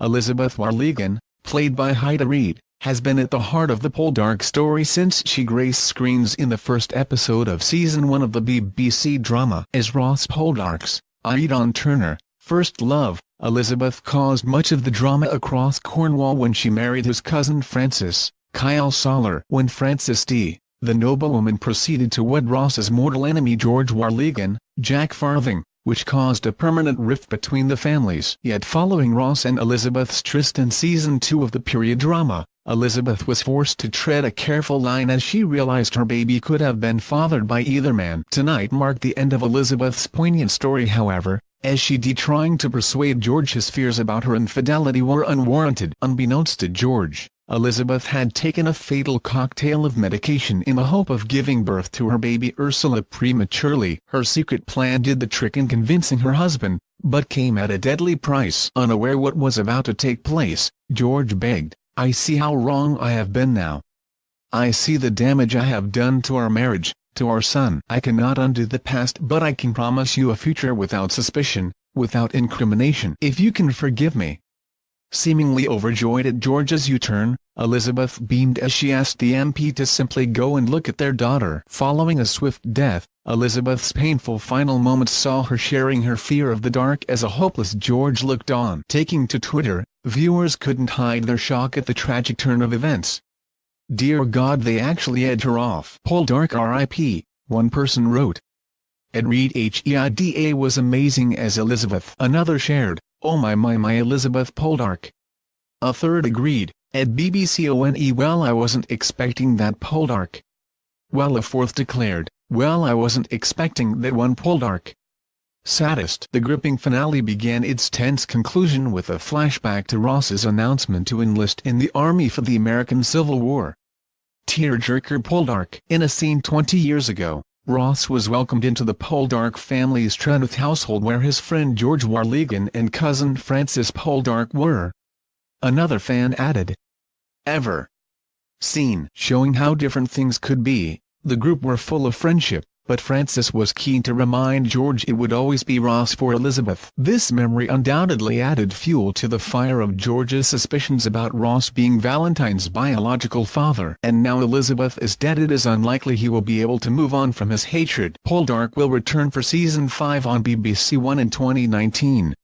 Elizabeth Warleggan, played by Heida Reed, has been at the heart of the Poldark story since she graced screens in the first episode of Season 1 of the BBC drama as Ross Poldark's Aidan Turner, first love. Elizabeth caused much of the drama across Cornwall when she married his cousin Francis, Kyle Soller. When Frances the noblewoman proceeded to wed Ross's mortal enemy George Warleggan, Jack Farthing, which caused a permanent rift between the families. Yet following Ross and Elizabeth's tryst in Season 2 of the period drama, Elizabeth was forced to tread a careful line as she realized her baby could have been fathered by either man. Tonight marked the end of Elizabeth's poignant story, however, as she trying to persuade George his fears about her infidelity were unwarranted. Unbeknownst to George, Elizabeth had taken a fatal cocktail of medication in the hope of giving birth to her baby Ursula prematurely. Her secret plan did the trick in convincing her husband, but came at a deadly price. Unaware what was about to take place, George begged, "I see how wrong I have been now. I see the damage I have done to our marriage, to our son. I cannot undo the past, but I can promise you a future without suspicion, without incrimination. If you can forgive me." Seemingly overjoyed at George's U-turn, Elizabeth beamed as she asked the MP to simply go and look at their daughter. Following a swift death, Elizabeth's painful final moments saw her sharing her fear of the dark as a hopeless George looked on. Taking to Twitter, viewers couldn't hide their shock at the tragic turn of events. "Dear God, they actually ed her off." Poldark RIP, one person wrote. Ed Reed Heida was amazing as Elizabeth. Another shared, "Oh my Elizabeth Poldark." A third agreed, "Ed BBCONE well I wasn't expecting that Poldark." While a fourth declared, "Well I wasn't expecting that one Poldark." Saddest. The gripping finale began its tense conclusion with a flashback to Ross's announcement to enlist in the army for the American Civil War. Tearjerker Poldark. In a scene 20 years ago, Ross was welcomed into the Poldark family's Treneth household where his friend George Warleggan and cousin Francis Poldark were. Another fan added, "Ever seen?" Showing how different things could be. The group were full of friendship, but Francis was keen to remind George it would always be Ross for Elizabeth. This memory undoubtedly added fuel to the fire of George's suspicions about Ross being Valentine's biological father. And now Elizabeth is dead, it is unlikely he will be able to move on from his hatred. Poldark will return for Season 5 on BBC One in 2019.